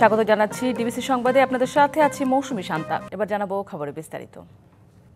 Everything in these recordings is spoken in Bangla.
স্বাগত জানাচ্ছি ডিবিসি সংবাদে। আপনাদের সাথে আছি মৌসুমী শান্তা। এবার জানাবো খবরে বিস্তারিত।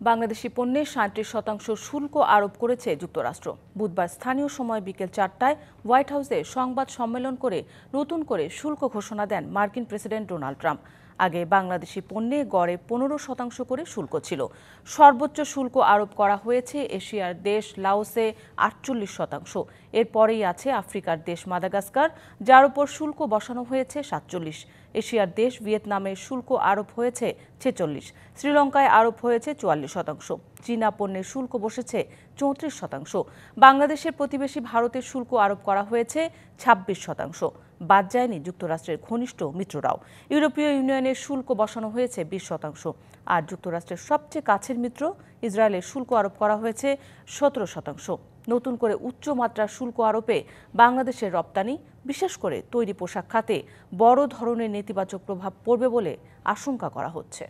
বাংলাদেশি পণ্যে ৩৭% শুল্ক আরোপ করেছে যুক্তরাষ্ট্র। বুধবার স্থানীয় সময় বিকেল ৪টায় হোয়াইট হাউসে সংবাদ সম্মেলন করে নতুন করে শুল্ক ঘোষণা দেন মার্কিন প্রেসিডেন্ট ডোনাল্ড ট্রাম্প। আগে বাংলাদেশি পণ্যে গড়ে ১৫% করে শুল্ক ছিল। সর্বোচ্চ শুল্ক আরোপ করা হয়েছে এশিয়ার দেশ লাওসে ৪৮%। এরপরেই আছে আফ্রিকার দেশ মাদাগাস্কার, যার উপর শুল্ক বসানো হয়েছে ৪৭। এশিয়ার দেশ ভিয়েতনামের শুল্ক আরোপ হয়েছে ৪৬। শ্রীলঙ্কায় আরোপ হয়েছে ৪৪%। চীনা পণ্যের শুল্ক বসেছে ৩৪%। বাংলাদেশের প্রতিবেশী ভারতের শুল্ক আরোপ করা হয়েছে ২৬%। বাদ যায়নি যুক্তরাষ্ট্রের ঘনিষ্ঠ মিত্ররাও। ইউরোপীয় ইউনিয়নের শুল্ক বসানো হয়েছে ২০%। আর যুক্তরাষ্ট্রের সবচেয়ে কাছের মিত্র ইসরায়েলের শুল্ক আরোপ করা হয়েছে ১৭%। নতুন করে উচ্চমাত্রার শুল্ক আরোপে বাংলাদেশের রপ্তানি, বিশেষ করে তৈরি পোশাক খাতে বড় ধরনের নেতিবাচক প্রভাব পড়বে বলে আশঙ্কা করা হচ্ছে।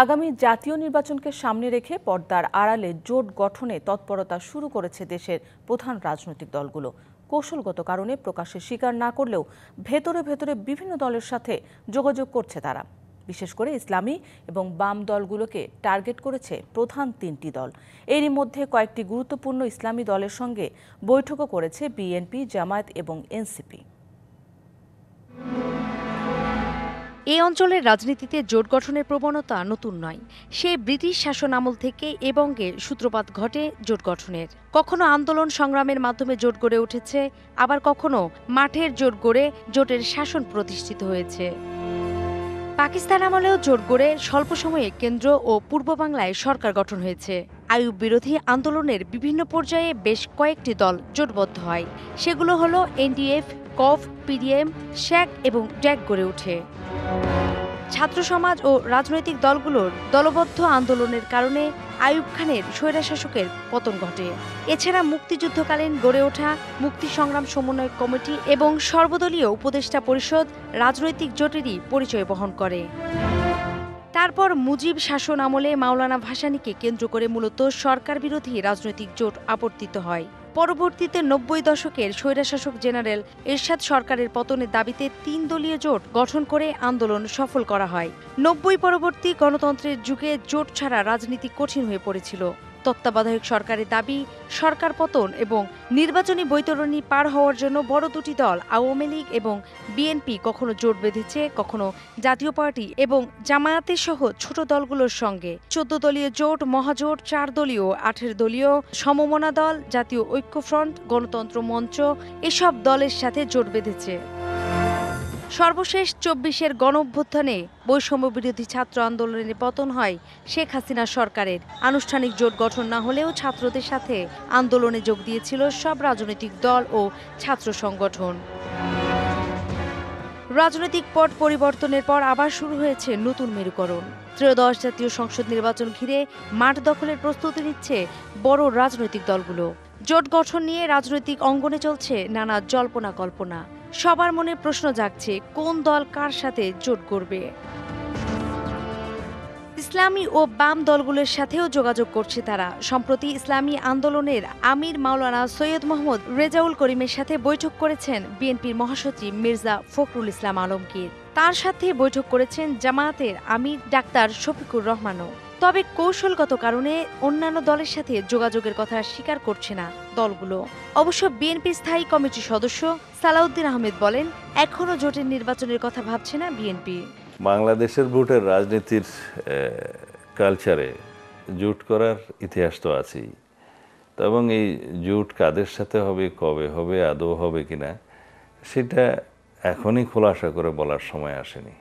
আগামী জাতীয় নির্বাচনকে সামনে রেখে পর্দার আড়ালে জোট গঠনে তৎপরতা শুরু করেছে দেশের প্রধান রাজনৈতিক দলগুলো। কৌশলগত কারণে প্রকাশ্যে স্বীকার না করলেও ভেতরে ভেতরে বিভিন্ন দলের সাথে যোগাযোগ করছে তারা। বিশেষ করে ইসলামী এবং বাম দলগুলোকে টার্গেট করেছে প্রধান তিনটি দল। এরই মধ্যে কয়েকটি গুরুত্বপূর্ণ ইসলামী দলের সঙ্গে বৈঠকও করেছে বিএনপি, জামায়াত এবং এনসিপি। এই অঞ্চলের রাজনীতিতে জোট গঠনের প্রবণতা নতুন নয়। সেই ব্রিটিশ শাসন আমল থেকে এ বঙ্গে সূত্রপাত ঘটে জোট গঠনের। কখনো আন্দোলন সংগ্রামের মাধ্যমে জোট গড়ে উঠেছে, আবার কখনো মাঠের জোট গড়ে জোটের শাসন প্রতিষ্ঠিত হয়েছে। পাকিস্তান আমলেও জোট গড়ে স্বল্প সময়ে কেন্দ্র ও পূর্ব বাংলায় সরকার গঠন হয়েছে। আইয়ুব বিরোধী আন্দোলনের বিভিন্ন পর্যায়ে বেশ কয়েকটি দল জোটবদ্ধ হয়। সেগুলো হলো এনডিএফ, কফ, পিডিএম, শেখ এবং ড্যাক গড়ে ওঠে। ছাত্র সমাজ ও রাজনৈতিক দলগুলোর দলবদ্ধ আন্দোলনের কারণে আইয়ুব খানের স্বৈরশাসকের পতন ঘটে। এছাড়া মুক্তিযুদ্ধকালীন গড়ে ওঠা মুক্তি সংগ্রাম সমন্বয় কমিটি এবং সর্বদলীয় উপদেষ্টা পরিষদ রাজনৈতিক জোটেরই পরিচয় বহন করে। তারপর মুজিব শাসন আমলে মাওলানা ভাসানীকে কেন্দ্র করে মূলত সরকার বিরোধী রাজনৈতিক জোট আবর্তিত হয়। পরবর্তীতে ৯০ দশকের স্বৈরশাসক জেনারেল এরশাদ সরকারের পতনের দাবিতে ৩ দলীয় জোট গঠন করে আন্দোলন সফল করা হয়। ৯০ পরবর্তী গণতন্ত্রের যুগে জোট ছাড়া রাজনীতি কঠিন হয়ে পড়েছিল। তত্ত্বাবধায়ক সরকারের দাবি, সরকার পতন এবং নির্বাচনী বৈতরণী পার হওয়ার জন্য বড় দুটি দল আওয়ামী লীগ এবং বিএনপি কখনো জোট বেঁধেছে, কখনো জাতীয় পার্টি এবং জামায়াতের সহ ছোট দলগুলোর সঙ্গে। ১৪ দলীয় জোট, মহাজোট, ৪ দলীয়, ১৮ দলীয়, সমমনা দল, জাতীয় ঐক্যফ্রন্ট, গণতন্ত্র মঞ্চ এসব দলের সাথে জোট বেঁধেছে। সর্বশেষ ২৪-এর গণঅভ্যুত্থানে বৈষম্য বিরোধী ছাত্র আন্দোলনের পতন হয় শেখ হাসিনা সরকারের। আনুষ্ঠানিক জোট গঠন না হলেও ছাত্রদের সাথে আন্দোলনে যোগ দিয়েছিল সব রাজনৈতিক দল ও ছাত্র সংগঠন। রাজনৈতিক পট পরিবর্তনের পর আবার শুরু হয়েছে নতুন মেরুকরণ। ত্রয়োদশ জাতীয় সংসদ নির্বাচন ঘিরে মাঠ দখলের প্রস্তুতি নিচ্ছে বড় রাজনৈতিক দলগুলো। জোট গঠন নিয়ে রাজনৈতিক অঙ্গনে চলছে নানা জল্পনা কল্পনা। সবার মনে প্রশ্ন জাগছে, কোন দল কার সাথে জোট গড়বে। ইসলামী ও বাম দলগুলোর সাথেও যোগাযোগ করছে তারা। সম্প্রতি ইসলামী আন্দোলনের আমির মাওলানা সৈয়দ মোহাম্মদ রেজাউল করিমের সাথে বৈঠক করেছেন বিএনপির মহাসচিব মির্জা ফখরুল ইসলাম আলমগীর। তার সাথে বৈঠক করেছেন জামায়াতের আমির ডাক্তার শফিকুর রহমানও। তবে কৌশলগত কারণে অন্যান্য দলের সাথে যোগাযোগের কথা স্বীকার করছে না দলগুলো। অবশ্য বিএনপি স্থায়ী কমিটির সদস্য সালাউদ্দিন আহমেদ বলেন, এখনও জোটের নির্বাচনের কথা ভাবছে না বিএনপি। বাংলাদেশের ভোটের রাজনীতির কালচারে জোট করার ইতিহাস তো আছেই, এবং এই জোট কাদের সাথে হবে, কবে হবে, আদৌ হবে কিনা সেটা এখনই খোলাসা করে বলার সময় আসেনি।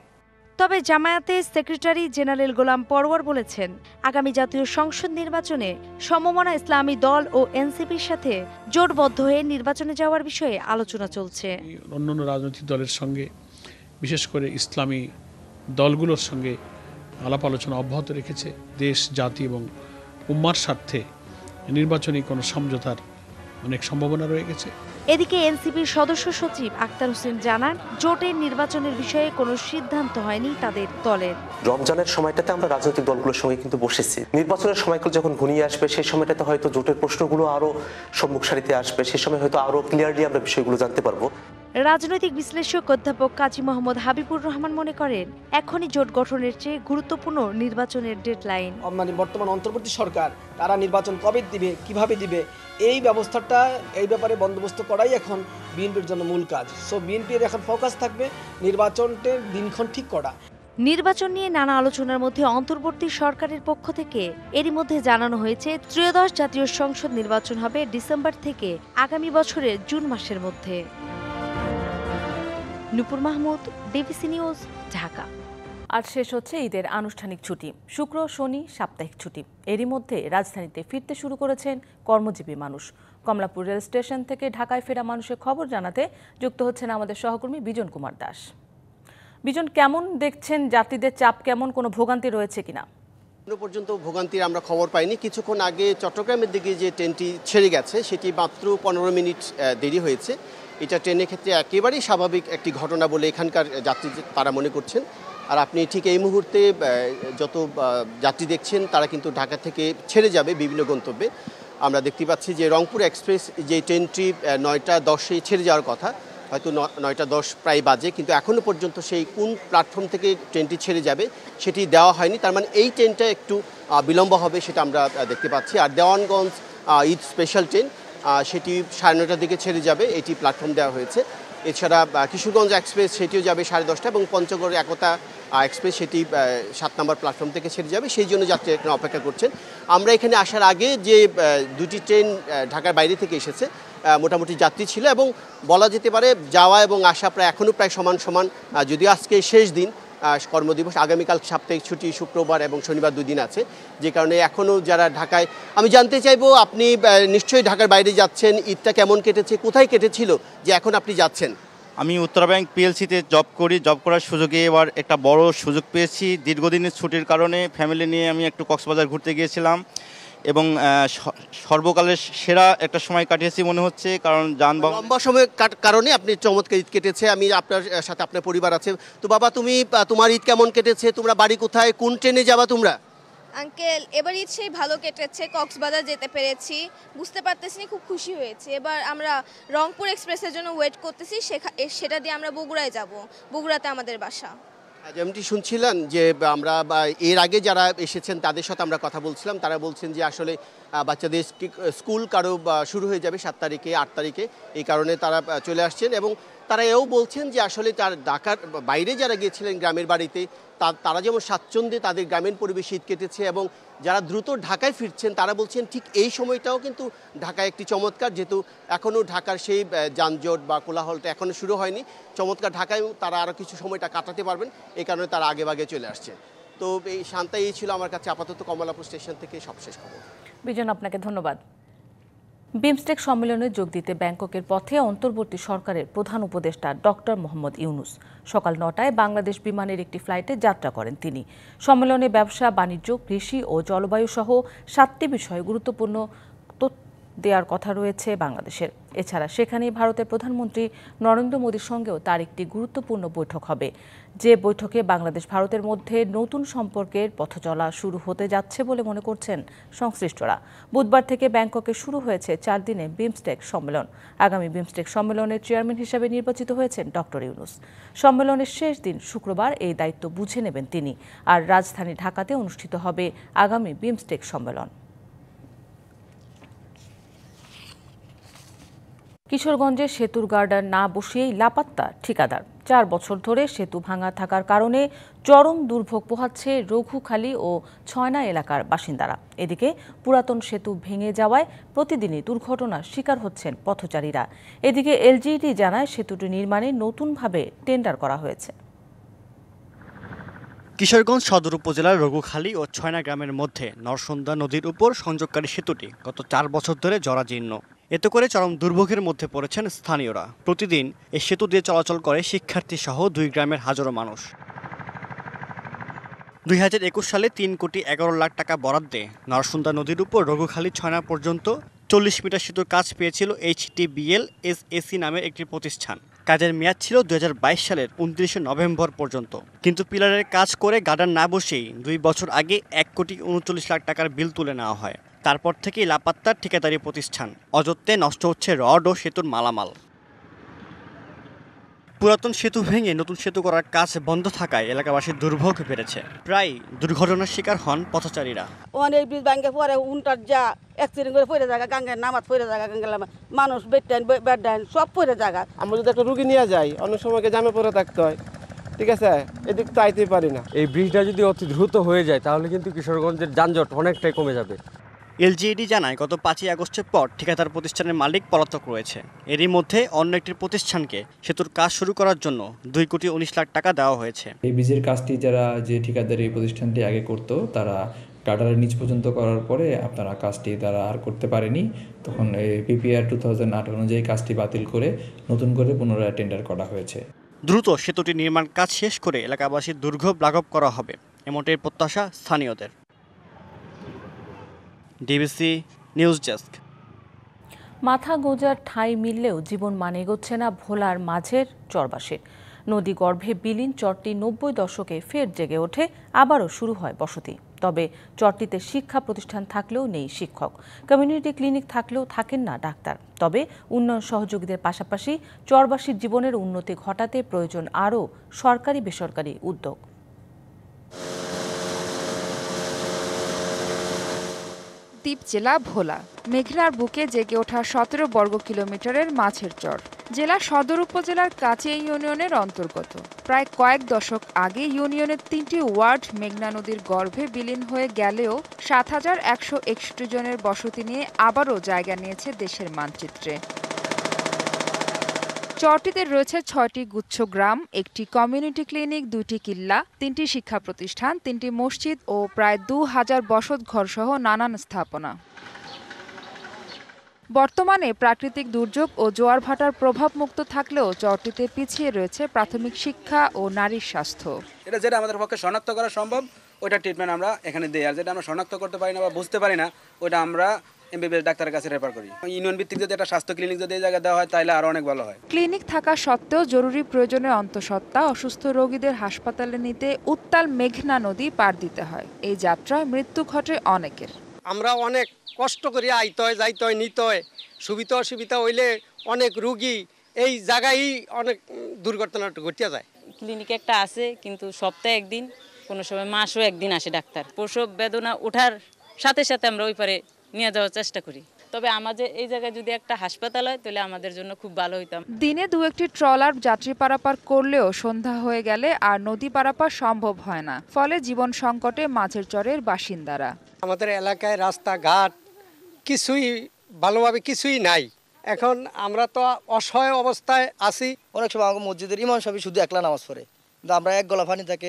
তবে জামায়াতের সেক্রেটারি জেনারেল গোলাম পরওয়ার বলেছেন, আগামী জাতীয় সংসদ নির্বাচনে সমমনা ইসলামী দল ও এনসিপির সাথে জোটবদ্ধ হয়ে নির্বাচনে যাওয়ার বিষয়ে আলোচনা চলছে। অন্যান্য রাজনৈতিক দলের সঙ্গে, বিশেষ করে ইসলামী দলগুলোর সঙ্গে আলাপ আলোচনা অব্যাহত রেখেছে। দেশ, জাতি এবং উম্মার স্বার্থে নির্বাচনী কোনো সমঝোতার অনেক সম্ভাবনা রয়ে গেছে। এদিকে এনসিপির সদস্য সচিব আক্তার হোসেন জানান, জোটের নির্বাচনের বিষয়ে কোনো সিদ্ধান্ত হয়নি তাদের দলের। রমজানের সময়টাতে আমরা রাজনৈতিক দলগুলোর সঙ্গে কিন্তু বসেছি। নির্বাচনের সময়গুলো যখন ঘনিয়ে আসবে সেই সময়টাতে হয়তো জোটের প্রশ্নগুলো আরো সম্মুখ সারিতে আসবে, সেই সময় হয়তো আরো ক্লিয়ারলি আমরা বিষয়গুলো জানতে পারবো। রাজনৈতিক বিশ্লেষক অধ্যাপক কাজী মোহাম্মদ হাবিবুর রহমান মনে করেন, এখনই জোট গঠনের চেয়ে গুরুত্বপূর্ণ নির্বাচনের ডেডলাইন। মানে বর্তমান অন্তর্বর্তী সরকার তারা নির্বাচন কবে দিবে, কিভাবে দিবে, এই ব্যবস্থাটা এই ব্যাপারে বন্দোবস্ত করাই এখন বিএনপির জন্য মূল কাজ। সো বিএনপির এখন ফোকাস থাকবে নির্বাচনের দিনক্ষণ ঠিক করা। নির্বাচন নিয়ে নানা আলোচনার মধ্যে অন্তর্বর্তী সরকারের পক্ষ থেকে এরই মধ্যে জানানো হয়েছে, ত্রয়োদশ জাতীয় সংসদ নির্বাচন হবে ডিসেম্বর থেকে আগামী বছরের জুন মাসের মধ্যে। নূপুর মাহমুদ, ডিবিসি নিউজ, ঢাকা। আজ শেষ হচ্ছে ঈদের আনুষ্ঠানিক ছুটি। শুক্র শনি সাপ্তাহিক ছুটি। এরই মধ্যে রাজধানীতে ফিরতে শুরু করেছেন কর্মজীবী মানুষ। কমলাপুর রেল স্টেশন থেকে ঢাকায় ফেরা মানুষের খবর জানাতে যুক্ত হচ্ছেন আমাদের সহকর্মী বিজন কুমার দাস। বিজন, কেমন দেখছেন যাত্রীদের চাপ, কেমন কোনো ভোগান্তি রয়েছে কিনা? এখনো পর্যন্ত ভোগান্তির আমরা খবর পাইনি। কিছুক্ষণ আগে চট্টগ্রামের দিকে যে ট্রেনটি ছেড়ে গেছে সেটি মাত্র 15 মিনিট দেরি হয়েছে। এটা ট্রেনের ক্ষেত্রে একেবারেই স্বাভাবিক একটি ঘটনা বলে এখানকার যাত্রী তারা মনে করছেন। আর আপনি ঠিক এই মুহূর্তে যত যাত্রী দেখছেন তারা কিন্তু ঢাকা থেকে ছেড়ে যাবে বিভিন্ন গন্তব্যে। আমরা দেখতে পাচ্ছি যে রংপুর এক্সপ্রেস যে ট্রেনটি 9:10-এ ছেড়ে যাওয়ার কথা, হয়তো 9:10 প্রায় বাজে, কিন্তু এখনও পর্যন্ত সেই কোন প্ল্যাটফর্ম থেকে ট্রেনটি ছেড়ে যাবে সেটি দেওয়া হয়নি। তার মানে এই ট্রেনটা একটু বিলম্ব হবে সেটা আমরা দেখতে পাচ্ছি। আর দেওয়ানগঞ্জ ঈদ স্পেশাল ট্রেন সেটি 9:30টার দিকে ছেড়ে যাবে, এটি প্ল্যাটফর্ম দেওয়া হয়েছে। এছাড়া কিশোরগঞ্জ এক্সপ্রেস সেটিও যাবে 10:30 এবং পঞ্চগড় একতা এক্সপ্রেস সেটি 7 নম্বর প্ল্যাটফর্ম থেকে ছেড়ে যাবে। সেই জন্য যাত্রী এখানে অপেক্ষা করছেন। আমরা এখানে আসার আগে যে দুটি ট্রেন ঢাকার বাইরে থেকে এসেছে, মোটামুটি যাত্রী ছিল এবং বলা যেতে পারে যাওয়া এবং আসা এখনও প্রায় সমান সমান। যদিও আজকে শেষ দিন কর্মদিবস, আগামীকাল সাপ্তাহিক ছুটি, শুক্রবার এবং শনিবার 2 দিন আছে, যে কারণে এখনও যারা ঢাকায়, আমি জানতে চাইবো আপনি নিশ্চয়ই ঢাকার বাইরে যাচ্ছেন, ঈদটা কেমন কেটেছে, কোথায় কেটেছিল যে এখন আপনি যাচ্ছেন? আমি উত্তরা ব্যাংক পিএলসিতে জব করি। জব করার সুযোগে এবার একটা বড় সুযোগ পেয়েছি। দীর্ঘদিনের ছুটির কারণে ফ্যামিলি নিয়ে আমি একটু কক্সবাজার ঘুরতে গিয়েছিলাম এবং সর্বকালের সেরা একটা সময় কাটিয়েছি মনে হচ্ছে, কারণ যানবাহন লম্বা সময় কারণে আপনি চমৎকার ঈদ কেটেছে। আমি আপনার সাথে আপনার পরিবার আছে। তো বাবা, তোমার ঈদ কেমন কেটেছে? তোমরা বাড়ি কোথায়, কোন ট্রেনে যাবা তোমরা? আঙ্কেল, এবার ঈদ সেই ভালো কেটেছে, কক্সবাজার যেতে পেরেছি, বুঝতে পারতেছি খুব খুশি হয়েছি। এবার আমরা রংপুর এক্সপ্রেসের জন্য ওয়েট করতেছি, সেটা দিয়ে আমরা বগুড়ায় যাব। বগুড়াতে আমাদের বাসা। যেমনটি শুনছিলেন যে আমরা এর আগে যারা এসেছেন তাদের সাথে আমরা কথা বলছিলাম, তারা বলছেন যে আসলে বাচ্চাদের স্কুল কারো শুরু হয়ে যাবে 7 তারিখে 8 তারিখে, এই কারণে তারা চলে আসছেন। এবং তারা এও বলছেন যে আসলে তার ঢাকার বাইরে যারা গিয়েছিলেন গ্রামের বাড়িতে তারা যেমন স্বাচ্ছন্দ্যে তাদের গ্রামীণ পরিবেশে ঈদ কেটেছে, এবং যারা দ্রুত ঢাকায় ফিরছেন তারা বলছেন ঠিক এই সময়টাও কিন্তু ঢাকায় একটি চমৎকার, যেহেতু এখনও ঢাকার সেই যানজট বা কোলাহলটা এখনও শুরু হয়নি। চমৎকার ঢাকায় তারা আরও কিছু সময়টা কাটাতে পারবেন, এই কারণে তারা আগে চলে আসছে। তো এই শান্তা, এই ছিল আমার কাছে আপাতত কমলাপুর স্টেশন থেকে সবশেষ খবর। বিজন, আপনাকে ধন্যবাদ। বিমস্টেক সম্মেলনে যোগ দিতে ব্যাংককের পথে অন্তর্বর্তী সরকারের প্রধান উপদেষ্টা ডক্টর মোহাম্মদ ইউনূস। সকাল 9টায় বাংলাদেশ বিমানের একটি ফ্লাইটে যাত্রা করেন তিনি। সম্মেলনে ব্যবসা, বাণিজ্য, কৃষি ও জলবায়ু সহ 7টি বিষয়ে গুরুত্বপূর্ণ দেওয়ার কথা রয়েছে বাংলাদেশের। এছাড়া সেখানেই ভারতের প্রধানমন্ত্রী নরেন্দ্র মোদীর সঙ্গেও তার একটি গুরুত্বপূর্ণ বৈঠক হবে, যে বৈঠকে বাংলাদেশ ভারতের মধ্যে নতুন সম্পর্কের পথচলা শুরু হতে যাচ্ছে বলে মনে করছেন সংশ্লিষ্টরা। বুধবার থেকে ব্যাংককে শুরু হয়েছে 4 দিনে বিমস্টেক সম্মেলন। আগামী বিমস্টেক সম্মেলনের চেয়ারম্যান হিসেবে নির্বাচিত হয়েছেন ডক্টর ইউনূস। সম্মেলনের শেষ দিন শুক্রবার এই দায়িত্ব বুঝে নেবেন তিনি। আর রাজধানী ঢাকাতে অনুষ্ঠিত হবে আগামী বিমস্টেক সম্মেলন। কিশোরগঞ্জে সেতুর গার্ডার না বসিয়েই লাপাত্তা ঠিকাদার। 4 বছর ধরে সেতু ভাঙা থাকার কারণে চরম দুর্ভোগ পোহাচ্ছে রঘুখালী ও ছয়না এলাকার বাসিন্দারা। এদিকে পুরাতন সেতু ভেঙে যাওয়ায় প্রতিদিনই দুর্ঘটনার শিকার হচ্ছেন পথচারীরা। এদিকে এলজিইডি জানায় সেতুটি নির্মাণে নতুনভাবে টেন্ডার করা হয়েছে। কিশোরগঞ্জ সদর উপজেলার রঘুখালী ও ছয়না গ্রামের মধ্যে নরসুন্দা নদীর উপর সংযোগকারী সেতুটি গত 4 বছর ধরে জরাজীর্ণ। এতে করে চরম দুর্ভোগের মধ্যে পড়েছেন স্থানীয়রা। প্রতিদিন এই সেতু দিয়ে চলাচল করে শিক্ষার্থী সহ 2 গ্রামের হাজারো মানুষ। 2021 সালে 3 কোটি 11 লাখ টাকা বরাদ্দে নরসুন্দা নদীর উপর রঘুখালী ছয়না পর্যন্ত 40 মিটার সেতুর কাজ পেয়েছিল HTBL SAC নামের একটি প্রতিষ্ঠান। কাজের মেয়াদ ছিল 2022 সালের 29 নভেম্বর পর্যন্ত। কিন্তু পিলারের কাজ করে গার্ডার না বসেই 2 বছর আগে 1,39 লাখ টাকার বিল তুলে নেওয়া হয়। তারপর থেকেই লাপাত্তা ঠিকাদারি প্রতিষ্ঠান। অযত্নে নষ্ট হচ্ছে রড ও সেতুর মালামাল। পুরাতন সেতু ভেঙে নতুন সেতু করার কাজ বন্ধ থাকায় এলাকাবাসীর দুর্ভোগ বেড়েছে। প্রায় দুর্ঘটনার শিকার হন পথচারীরা। অনেক ব্রিজ ভাঙ্গে পরে উনটার যা অ্যাক্সিডেন্ট করে পড়ে জায়গা গাঙ্গের নামাজ পড়ে জায়গা গাঙ্গের মানুষ বেড ডাইন সব পড়ে জায়গা। আমরা যদি একটা রুগী নিয়ে যাই অনেক সময়কে জামে পড়ে থাকতে হয়, ঠিক আছে, এদিক তো আইতেই পারি না। এই ব্রিজটা যদি অতি দ্রুত হয়ে যায় তাহলে কিন্তু কিশোরগঞ্জের যানজট অনেকটাই কমে যাবে। LGED জানায় গত 5 আগস্টের পর ঠিকাদার প্রতিষ্ঠানের মালিক পলাতক রয়েছে। এরই মধ্যে অন্য একটি প্রতিষ্ঠানকে সেতুর কাজ শুরু করার জন্য 2,19 লাখ টাকা দেওয়া হয়েছে। এই ব্রিজের কাজটি যারা যে ঠিকাদারি প্রতিষ্ঠানটি আগে করত তারা গার্ডারের নিচ পর্যন্ত করার পরে আপনারা কাজটি তারা আর করতে পারেনি, তখন এই PPR 2008 অনুযায়ী কাজটি বাতিল করে নতুন করে পুনরায় টেন্ডার করা হয়েছে। দ্রুত সেতুটি নির্মাণ কাজ শেষ করে এলাকাবাসীর দুর্ভোগ লাঘব করা হবে, এমনটাই প্রত্যাশা স্থানীয়দের। DBC news desk. মাথা গোঁজার ঠাঁই মিললেও জীবন মানে এগোচ্ছে না ভোলার মাঝের চরবাসীর। নদী গর্ভে বিলীন চরটি 90 দশকে ফের জেগে ওঠে, আবারও শুরু হয় বসতি। তবে চরটিতে শিক্ষা প্রতিষ্ঠান থাকলেও নেই শিক্ষক, কমিউনিটি ক্লিনিক থাকলেও থাকেন না ডাক্তার। তবে উন্নয়ন সহযোগীদের পাশাপাশি চরবাসীর জীবনের উন্নতি ঘটাতে প্রয়োজন আরও সরকারি বেসরকারি উদ্যোগ। দ্বীপ জেলা ভোলা, মেঘনার বুকে জেগে ওঠা 17 বর্গ কিলোমিটারের মাছের চর। জেলা সদর উপজেলার কাছে এই ইউনিয়নের অন্তর্গত। প্রায় কয়েক দশক আগে ইউনিয়নের 3টি ওয়ার্ড মেঘনা নদীর গর্ভে বিলীন হয়ে গেলেও 7,161 জনের বসতি নিয়ে আবারও জায়গা নিয়েছে দেশের মানচিত্রে। চরটিতে রয়েছে 6টি গুচ্ছ গ্রাম, একটি কমিউনিটি ক্লিনিক, 2টি কিল্লা, 3টি শিক্ষা প্রতিষ্ঠান, 3টি মসজিদ ও প্রায় 2000 বসত ঘর সহ নানান স্থাপনা। বর্তমানে প্রাকৃতিক দুর্যোগ ও জোয়ার ভাটার প্রভাব মুক্ত থাকলেও চরটিতে পিছিয়ে রয়েছে প্রাথমিক শিক্ষা ও নারীর স্বাস্থ্য। এটা যেটা আমাদের পক্ষে শনাক্ত করা সম্ভব ওইটা ট্রিটমেন্ট আমরা এখানে দিই, আর যেটা আমরা শনাক্ত করতে পারি না বা বুঝতে পারি না ওইটা আমরা MBBS ডাক্তারের কাছে রেফার করি। ইউনিয়ন ভিত্তিক যদি একটা স্বাস্থ্য ক্লিনিক যদি এই জায়গায় দেওয়া হয় তাহলে আরো অনেক ভালো হয়। ক্লিনিক থাকা সত্ত্বেও জরুরি প্রয়োজনে অন্তঃসত্ত্বা অসুস্থ রোগীদের হাসপাতালে নিতে উত্তাল মেঘনা নদী পার দিতে হয়। এই যাত্রায় মৃত্যু ঘটে অনেকের। আমরা অনেক কষ্ট করে আইতে হয়, যাইতে হয়, নিতে হয়। সুবিধা অসুবিধা হইলে অনেক রুগী এই জায়গায় অনেক দুর্ঘটনা ঘটিয়া যায়। ক্লিনিক একটা আছে কিন্তু সপ্তাহে একদিন, কোনো সময় মাসও একদিন আসে ডাক্তার। প্রসব বেদনা ওঠার সাথে সাথে আমরা ওই পারে নিয়ে যাওয়ার চেষ্টা করি। তবে আমাদের এই জায়গায় যদি একটা হাসপাতাল হয় তাহলে আমাদের জন্য খুব ভালো হইতাম। দিনে 2-1টি ট্রলার যাত্রী পারাপার করলেও সন্ধ্যা হয়ে গেলে আর নদী পারাপার সম্ভব হয় না, ফলে জীবন সংকটে মাছের চরের বাসিন্দারা। আমাদের এলাকায় রাস্তাঘাট কিছুই ভালোভাবে কিছুই নাই। এখন আমরা তো অসহায় অবস্থায় আছি। অনেক সময় আমাকে মসজিদের ইমাম সাহেব শুধু একলা নামাজ পড়ে, কিন্তু আমরা এক গলা পানি থাকে,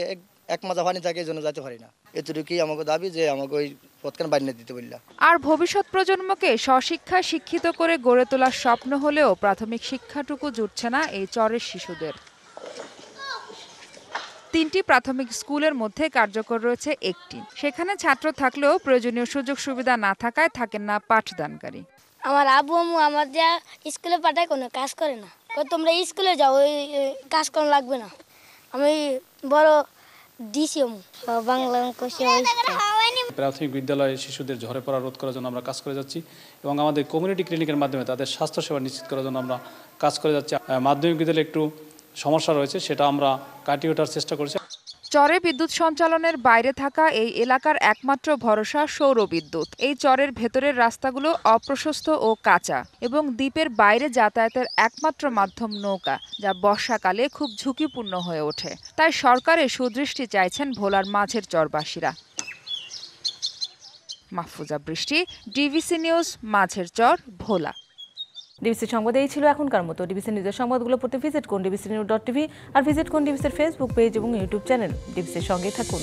এক মাজা পানি থাকে, এই জন্য যেতে পারি না। এতটুকুই আমাকে দাবি যে আমাকে ওই পথখান বানিয়ে দিতে বললাম। আর ভবিষ্যৎ প্রজন্মকে স্বশিক্ষায় শিক্ষিত করে গড়ে তোলার স্বপ্ন হলেও প্রাথমিক শিক্ষাটুকু জুটছে না এই চরের শিশুদের। 3টি প্রাথমিক স্কুলের মধ্যে কার্যকর রয়েছে একটি, সেখানে ছাত্র থাকলেও প্রয়োজনীয় সুযোগ সুবিধা না থাকায় থাকেন না পাঠদানকারী। আমার আব্বু আম্মু আমার যা স্কুলে পাঠায় কোনো কাজ করে না, তোমরা স্কুলে যাও, ওই কাজ করা লাগবে না। আমি বড় প্রাথমিক বিদ্যালয়ে শিশুদের ঝরে পড়া রোধ করার জন্য আমরা কাজ করে যাচ্ছি এবং আমাদের কমিউনিটি ক্লিনিকের মাধ্যমে তাদের স্বাস্থ্যসেবা নিশ্চিত করার জন্য আমরা কাজ করে যাচ্ছি। মাধ্যমিক বিদ্যালয়ে একটু সমস্যা রয়েছে, সেটা আমরা কাটিয়ে ওঠার চেষ্টা করছি। চরে বিদ্যুৎ সঞ্চালনের বাইরে থাকা এই এলাকার একমাত্র ভরসা সৌর বিদ্যুৎ। এই চরের ভেতরের রাস্তাগুলো অপ্রশস্ত ও কাঁচা এবং দ্বীপের বাইরে যাতায়াতের একমাত্র মাধ্যম নৌকা, যা বর্ষাকালে খুব ঝুঁকিপূর্ণ হয়ে ওঠে। তাই সরকারের সুদৃষ্টি চাইছেন ভোলার মাঝের চরবাসীরা। মাহফুজা বৃষ্টি, DBC নিউজ, মাঝের চর, ভোলা। ডিবিসি সংবাদ এই ছিল এখনকার মতো। ডিবিসি নিউজের সংবাদগুলো পড়তে ভিজিট করুন dbcnews.tv আর ভিজিট করুন ডিবিসির ফেসবুক পেজ এবং ইউটিউব চ্যানেল। ডিবিসির সঙ্গেই থাকুন।